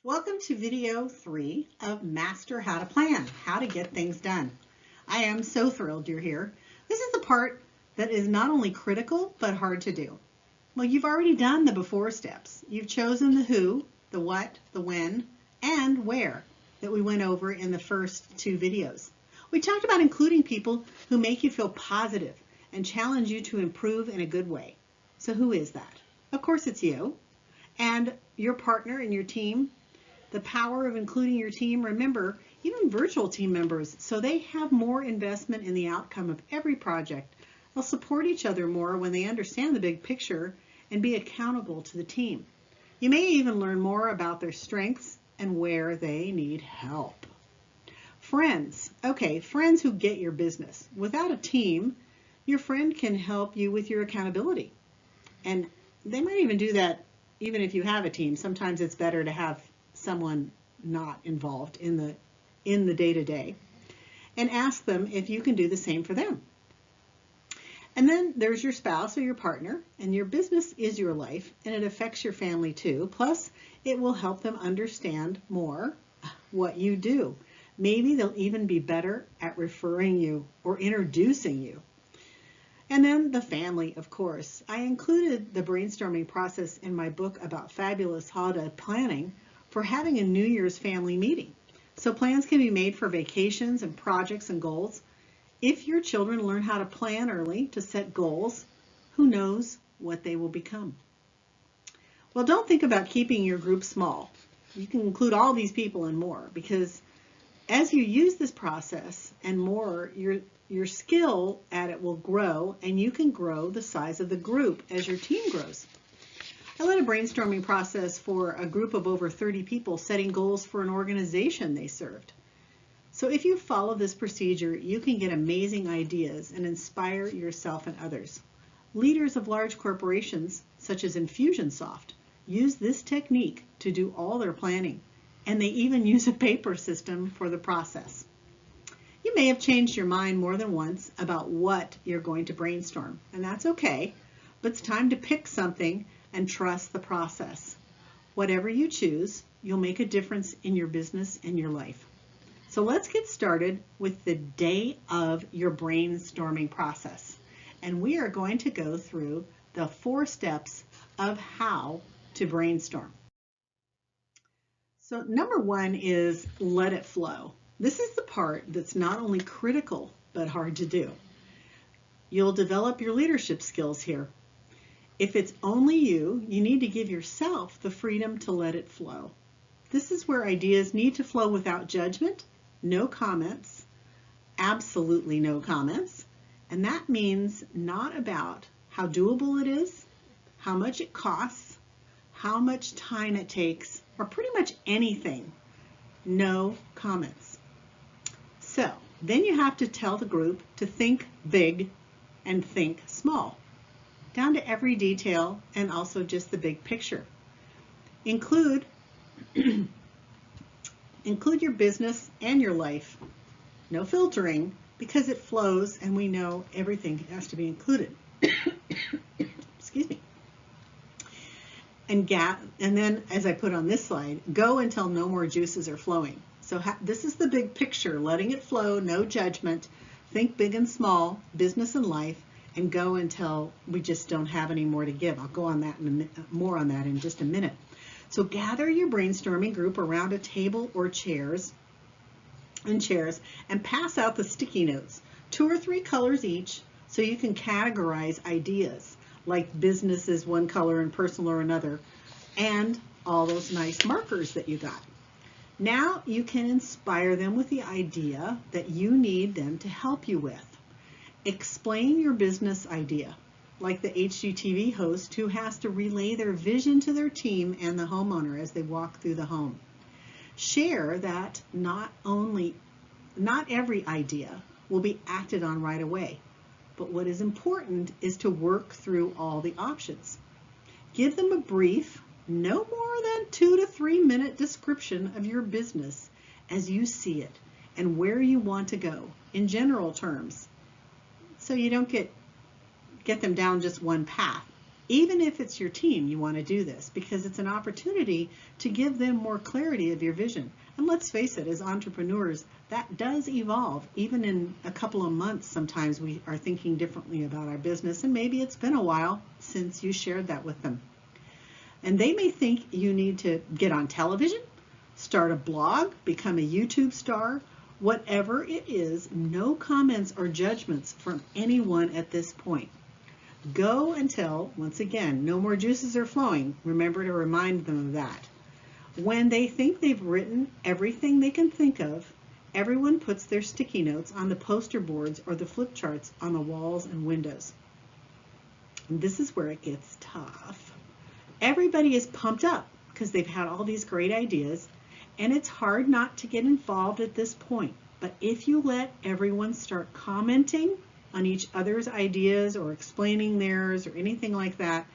Welcome to video 3 of Master How to Plan, How to Get Things Done. I am so thrilled you're here. This is the part that is not only critical, but hard to do. Well, you've already done the before steps. You've chosen the who, the what, the when, and where that we went over in the first 2 videos. We talked about including people who make you feel positive and challenge you to improve in a good way. So who is that? Of course, it's you and your partner and your team. The power of including your team, remember, even virtual team members, so they have more investment in the outcome of every project. They'll support each other more when they understand the big picture and be accountable to the team. You may even learn more about their strengths and where they need help. Friends. Okay, friends who get your business. Without a team, your friend can help you with your accountability. And they might even do that even if you have a team. Sometimes it's better to have someone not involved in the day-to-day, and ask them if you can do the same for them. And then there's your spouse or your partner, and your business is your life, and it affects your family too. Plus, it will help them understand more what you do. Maybe they'll even be better at referring you or introducing you. And then the family, of course. I included the brainstorming process in my book about fabulous holiday planning for having a New Year's family meeting. So plans can be made for vacations and projects and goals. If your children learn how to plan early to set goals, who knows what they will become? Well, don't think about keeping your group small. You can include all these people and more, because as you use this process and more, your skill at it will grow, and you can grow the size of the group as your team grows. I led a brainstorming process for a group of over 30 people setting goals for an organization they served. So if you follow this procedure, you can get amazing ideas and inspire yourself and others. Leaders of large corporations, such as Infusionsoft, use this technique to do all their planning, and they even use a paper system for the process. You may have changed your mind more than once about what you're going to brainstorm, and that's okay, but it's time to pick something and trust the process. Whatever you choose, you'll make a difference in your business and your life. So let's get started with the day of your brainstorming process. And we are going to go through the 4 steps of how to brainstorm. So number 1 is let it flow. This is the part that's not only critical, but hard to do. You'll develop your leadership skills here. If it's only you, you need to give yourself the freedom to let it flow. This is where ideas need to flow without judgment, no comments, absolutely no comments. And that means not about how doable it is, how much it costs, how much time it takes, or pretty much anything. No comments. So then you have to tell the group to think big and think small, down to every detail and also just the big picture. Include your business and your life. No filtering, because it flows and we know everything has to be included. Excuse me. And then, as I put on this slide, go until no more juices are flowing. So this is the big picture, letting it flow, no judgment, think big and small, business and life, and go until we just don't have any more to give. I'll go on that more on that in just a minute. So gather your brainstorming group around a table or chairs and pass out the sticky notes, 2 or 3 colors each, so you can categorize ideas, like business is one color and personal or another, and all those nice markers that you got. Now you can inspire them with the idea that you need them to help you with. Explain your business idea, like the HGTV host who has to relay their vision to their team and the homeowner as they walk through the home. Share that not every idea will be acted on right away, but what is important is to work through all the options. Give them a brief, no more than 2 to 3 minute description of your business as you see it and where you want to go in general terms, so you don't get them down just one path. Even if it's your team, you want to do this because it's an opportunity to give them more clarity of your vision. And let's face it, as entrepreneurs, that does evolve. Even in a couple of months, sometimes we are thinking differently about our business, and maybe it's been a while since you shared that with them. And they may think you need to get on television, start a blog, become a YouTube star, whatever it is. No comments or judgments from anyone at this point. Go until, once again, no more juices are flowing. Remember to remind them of that. When they think they've written everything they can think of, everyone puts their sticky notes on the poster boards or the flip charts on the walls and windows. And this is where it gets tough. Everybody is pumped up because they've had all these great ideas, and it's hard not to get involved at this point. But if you let everyone start commenting on each other's ideas or explaining theirs or anything like that,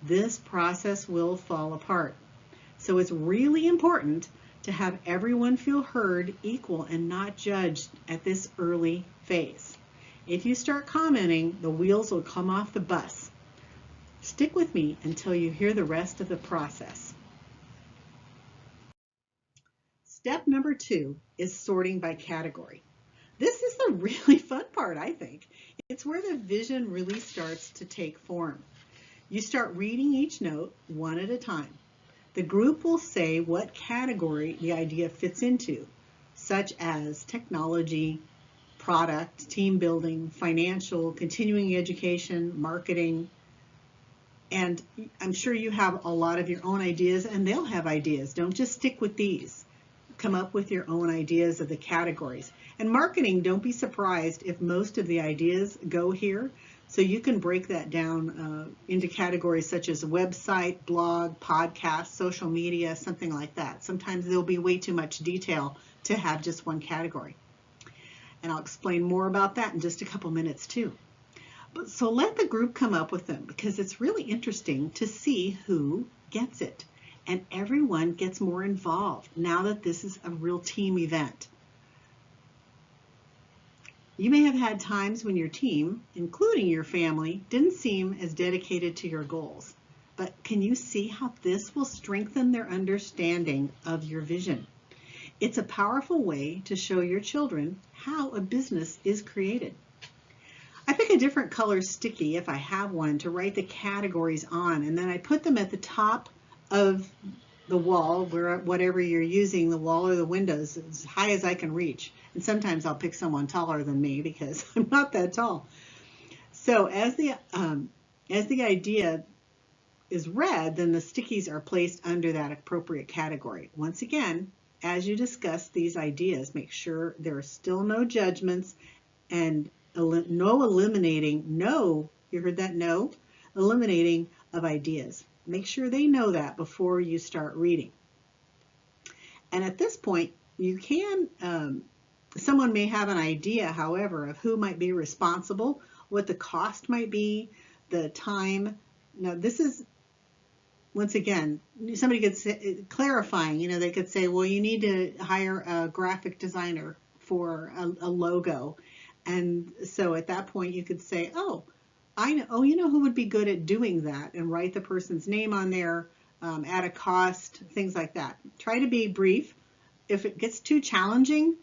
this process will fall apart. So it's really important to have everyone feel heard, equal, and not judged at this early phase. If you start commenting, the wheels will come off the bus. Stick with me until you hear the rest of the process. Step number 2 is sorting by category. This is the really fun part, I think. It's where the vision really starts to take form. You start reading each note one at a time. The group will say what category the idea fits into, such as technology, product, team building, financial, continuing education, marketing. And I'm sure you have a lot of your own ideas, and they'll have ideas. Don't just stick with these. Come up with your own ideas of the categories. And marketing, don't be surprised if most of the ideas go here. So you can break that down into categories such as website, blog, podcast, social media, something like that. Sometimes there'll be way too much detail to have just one category. And I'll explain more about that in just a couple minutes too. So let the group come up with them, because it's really interesting to see who gets it. And everyone gets more involved now that this is a real team event. You may have had times when your team, including your family, didn't seem as dedicated to your goals. But can you see how this will strengthen their understanding of your vision? It's a powerful way to show your children how a business is created. I pick a different color sticky, if I have one, to write the categories on, and then I put them at the top of the wall, where whatever you're using, the wall or the windows, as high as I can reach. And sometimes I'll pick someone taller than me because I'm not that tall. So as the idea is read, then the stickies are placed under that appropriate category. Once again, as you discuss these ideas, make sure there are still no judgments and no eliminating, you heard that, no eliminating of ideas. Make sure they know that before you start reading. And at this point, you can, someone may have an idea, however, of who might be responsible, what the cost might be, the time. Now, this is, once again, somebody could say, clarifying, they could say, well, you need to hire a graphic designer for a logo. And so at that point, you could say, I know, you know who would be good at doing that, and write the person's name on there, at a cost, things like that. Try to be brief. If it gets too challenging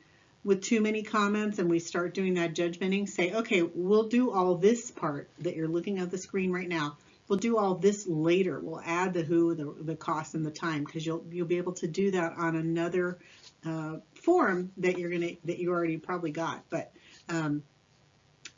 with too many comments and we start doing that judgmenting, say, okay, we'll do all this part that you're looking at the screen right now. We'll do all this later. We'll add the who, the cost, and the time, because you'll be able to do that on another form that you already probably got. But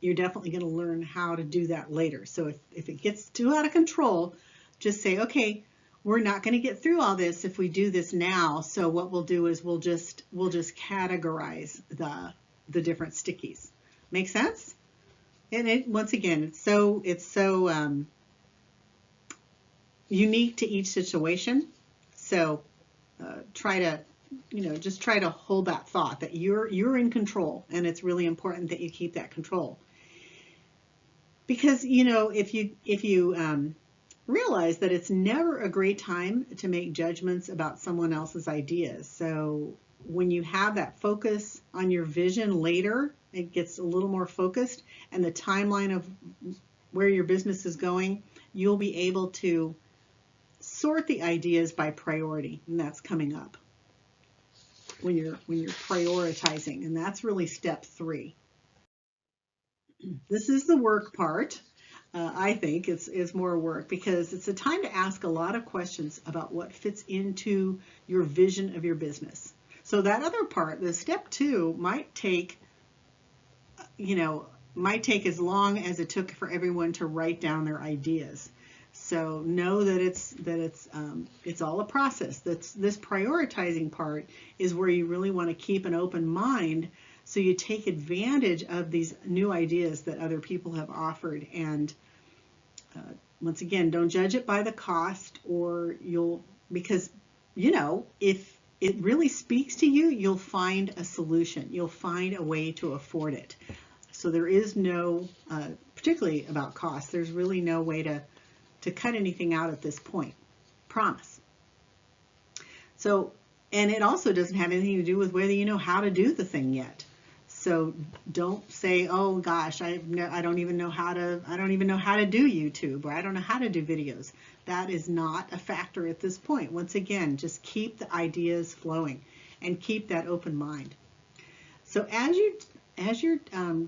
you're definitely going to learn how to do that later. So if it gets too out of control, just say, okay, we're not going to get through all this if we do this now. So what we'll do is we'll just categorize the different stickies. Make sense? And once again, it's so unique to each situation. So try to hold that thought that you're in control, and it's really important that you keep that control. Because if you realize that it's never a great time to make judgments about someone else's ideas. So when you have that focus on your vision later, it gets a little more focused, and the timeline of where your business is going, you'll be able to sort the ideas by priority, and that's coming up when you're prioritizing, and that's really step 3. This is the work part. I think it's more work because it's a time to ask a lot of questions about what fits into your vision of your business. So that other part, the step 2, might take as long as it took for everyone to write down their ideas. So know that it's all a process. This prioritizing part is where you really want to keep an open mind, so you take advantage of these new ideas that other people have offered. And once again, don't judge it by the cost, because if it really speaks to you, you'll find a solution. You'll find a way to afford it. So there is no, particularly about cost, there's really no way to cut anything out at this point. Promise. So, and it also doesn't have anything to do with whether you know how to do the thing yet. So don't say, oh gosh, I don't even know how to do YouTube, or I don't know how to do videos. That is not a factor at this point. Once again, just keep the ideas flowing and keep that open mind. So as you're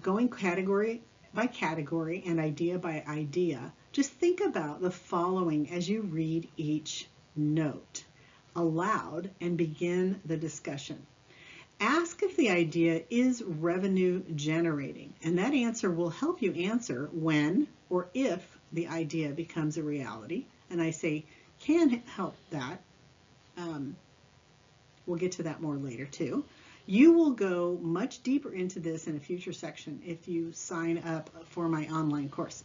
going category by category and idea by idea, just think about the following as you read each note aloud and begin the discussion. Ask if the idea is revenue generating, and that answer will help you answer when or if the idea becomes a reality. And I say can help that. We'll get to that more later too. You will go much deeper into this in a future section if you sign up for my online course.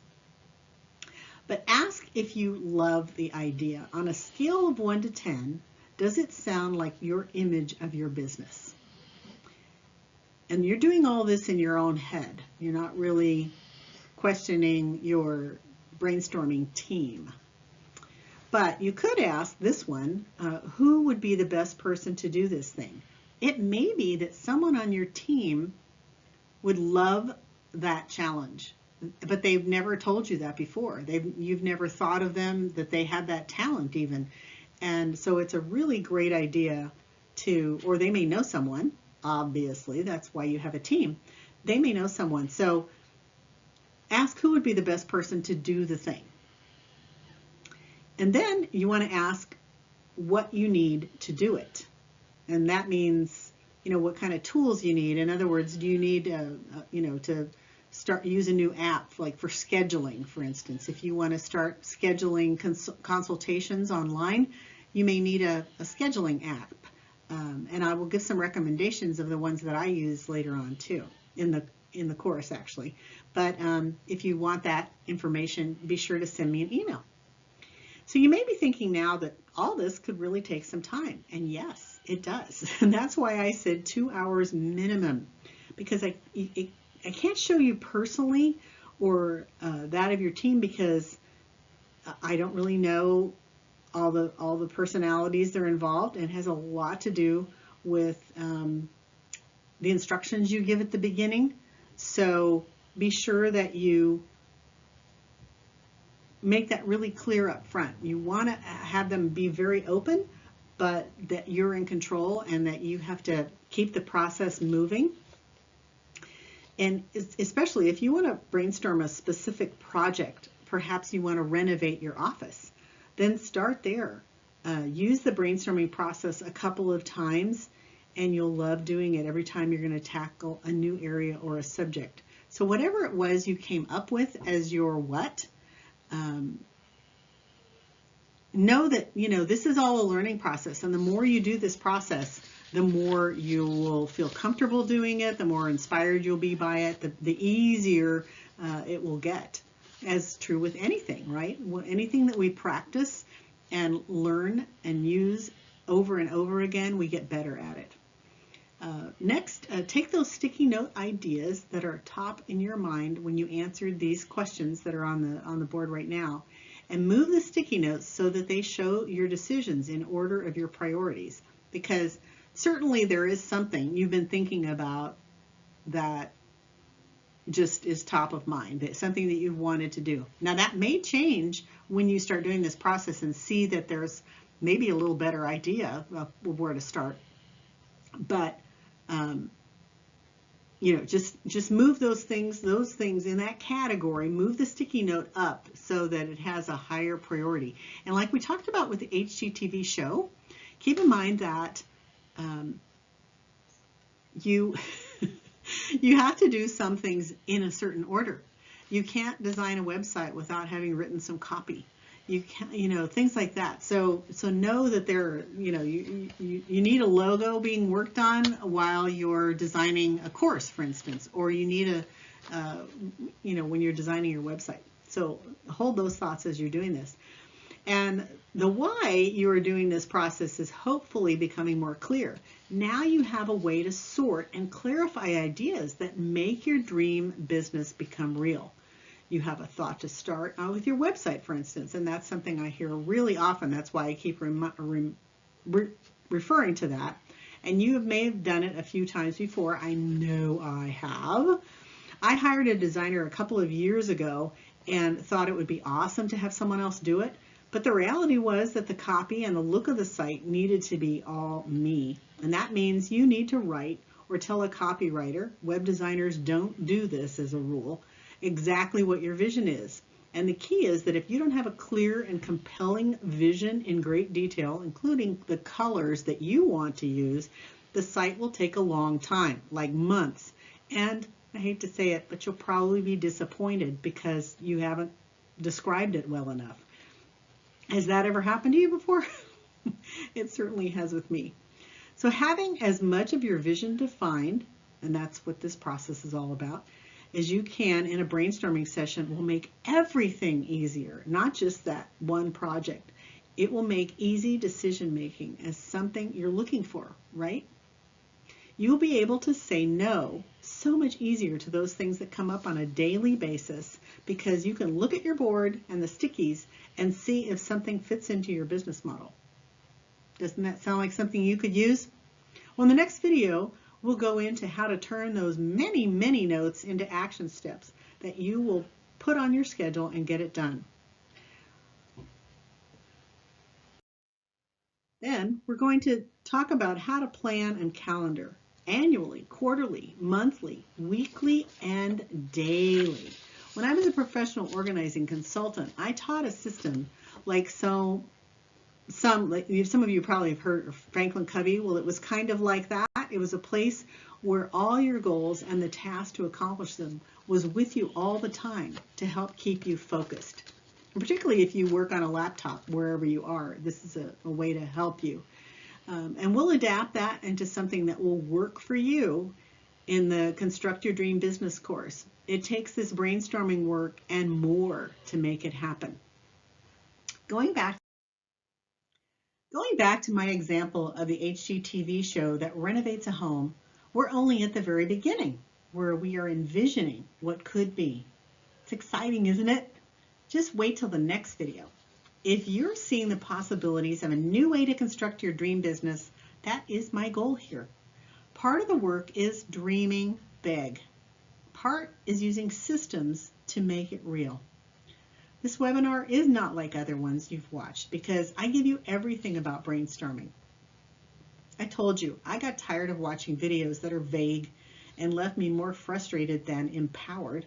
But ask if you love the idea. On a scale of 1 to 10, does it sound like your image of your business? And you're doing all this in your own head. You're not really questioning your brainstorming team. But you could ask this one, who would be the best person to do this thing? It may be that someone on your team would love that challenge, but they've never told you that before. You've never thought of them, that they have that talent even. And so it's a really great idea or they may know someone, obviously, that's why you have a team. They may know someone. So ask who would be the best person to do the thing. And then you want to ask what you need to do it. And that means, what kind of tools you need. In other words, do you need, to use a new app, like for scheduling, for instance. If you want to start scheduling consultations online, you may need a scheduling app. And I will give some recommendations of the ones that I use later on too, in the course actually. But if you want that information, be sure to send me an email. So you may be thinking now that all this could really take some time, and yes, it does. And that's why I said 2 hours minimum, because I can't show you personally or that of your team, because I don't really know all the personalities that are involved, and it has a lot to do with the instructions you give at the beginning. So be sure that you make that really clear up front. You want to have them be very open, but that you're in control and that you have to keep the process moving. And especially if you want to brainstorm a specific project, perhaps you want to renovate your office, then start there. Use the brainstorming process a couple of times, and you'll love doing it every time you're going to tackle a new area or a subject. So whatever it was you came up with as your what, know that, this is all a learning process. And the more you do this process, the more you will feel comfortable doing it, the more inspired you'll be by it, the easier it will get. As true with anything, right? Anything that we practice and learn and use over and over again, we get better at it. Next, take those sticky note ideas that are top in your mind when you answered these questions that are on the board right now, and move the sticky notes so that they show your decisions in order of your priorities. Because certainly there is something you've been thinking about that just is top of mind, something that you've wanted to do. Now that may change when you start doing this process and see that there's maybe a little better idea of where to start. But just move those things in that category, move the sticky note up so that it has a higher priority. And like we talked about with the HGTV show, keep in mind that you have to do some things in a certain order. You can't design a website without having written some copy. You can't, things like that. So know that you need a logo being worked on while you're designing a course, for instance, or you need when you're designing your website. So hold those thoughts as you're doing this. And the why you are doing this process is hopefully becoming more clear. Now you have a way to sort and clarify ideas that make your dream business become real. You have a thought to start with your website, for instance, and that's something I hear really often. That's why I keep referring to that. And you may have done it a few times before. I know I have. I hired a designer a couple of years ago and thought it would be awesome to have someone else do it. But the reality was that the copy and the look of the site needed to be all me. And that means you need to write or tell a copywriter. Web designers don't do this as a rule. Exactly what your vision is. And the key is that if you don't have a clear and compelling vision in great detail, including the colors that you want to use, the site will take a long time, like months. And I hate to say it, but you'll probably be disappointed because you haven't described it well enough. Has that ever happened to you before? It certainly has with me. So having as much of your vision defined, and that's what this process is all about, as you can in a brainstorming session will make everything easier, not just that one project. It will make easy decision making as something you're looking for, right? You'll be able to say no so much easier to those things that come up on a daily basis because you can look at your board and the stickies and see if something fits into your business model. Doesn't that sound like something you could use? Well, in the next video, we'll go into how to turn those many, many notes into action steps that you will put on your schedule and get it done. Then we're going to talk about how to plan and calendar annually, quarterly, monthly, weekly, and daily. When I was a professional organizing consultant, I taught a system like some of you probably have heard of Franklin Covey. Well, it was kind of like that. It was a place where all your goals and the task to accomplish them was with you all the time to help keep you focused. And particularly if you work on a laptop, wherever you are, this is a way to help you. And we'll adapt that into something that will work for you in the Construct Your Dream Business course. It takes this brainstorming work and more to make it happen. Going back to my example of the HGTV show that renovates a home, we're only at the very beginning, where we are envisioning what could be. It's exciting, isn't it? Just wait till the next video. If you're seeing the possibilities of a new way to construct your dream business, that is my goal here. Part of the work is dreaming big. Part is using systems to make it real. This webinar is not like other ones you've watched because I give you everything about brainstorming. I told you, I got tired of watching videos that are vague and left me more frustrated than empowered.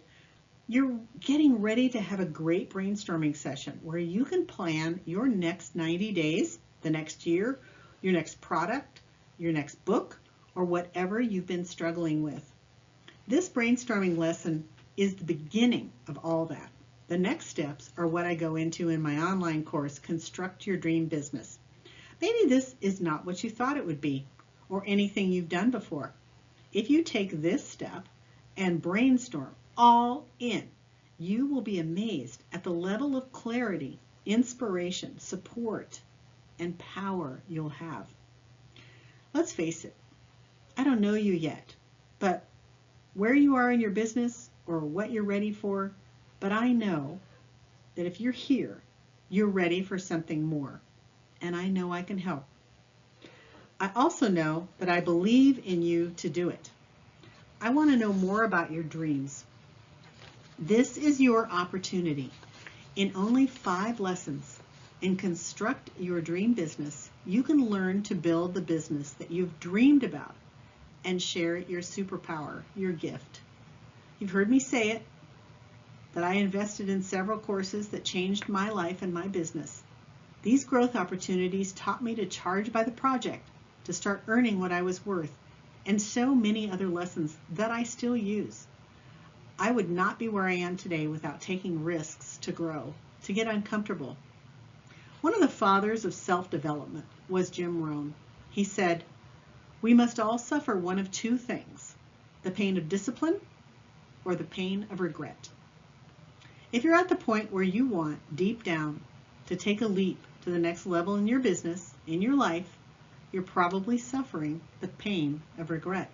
You're getting ready to have a great brainstorming session where you can plan your next 90 days, the next year, your next product, your next book, or whatever you've been struggling with. This brainstorming lesson is the beginning of all that. The next steps are what I go into in my online course, Construct Your Dream Business. Maybe this is not what you thought it would be or anything you've done before. If you take this step and brainstorm all in, you will be amazed at the level of clarity, inspiration, support, and power you'll have. Let's face it, I don't know you yet, but where you are in your business or what you're ready for, but I know that if you're here, you're ready for something more, and I know I can help. I also know that I believe in you to do it. I want to know more about your dreams. This is your opportunity. In only 5 lessons in Construct Your Dream Business, you can learn to build the business that you've dreamed about and share your superpower, your gift. You've heard me say it, that I invested in several courses that changed my life and my business. These growth opportunities taught me to charge by the project, to start earning what I was worth, and so many other lessons that I still use. I would not be where I am today without taking risks to grow, to get uncomfortable. One of the fathers of self-development was Jim Rohn. He said, "We must all suffer one of 2 things, the pain of discipline or the pain of regret." If you're at the point where you want, deep down, to take a leap to the next level in your business, in your life, you're probably suffering the pain of regret.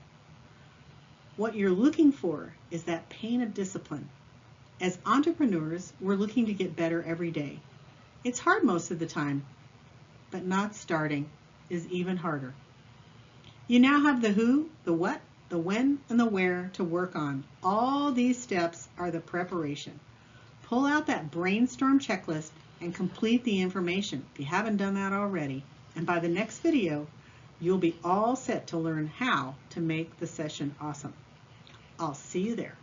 What you're looking for is that pain of discipline. As entrepreneurs, we're looking to get better every day. It's hard most of the time, but not starting is even harder. You now have the who, the what, the when, and the where to work on. All these steps are the preparation. Pull out that brainstorm checklist and complete the information if you haven't done that already. And by the next video, you'll be all set to learn how to make the session awesome. I'll see you there.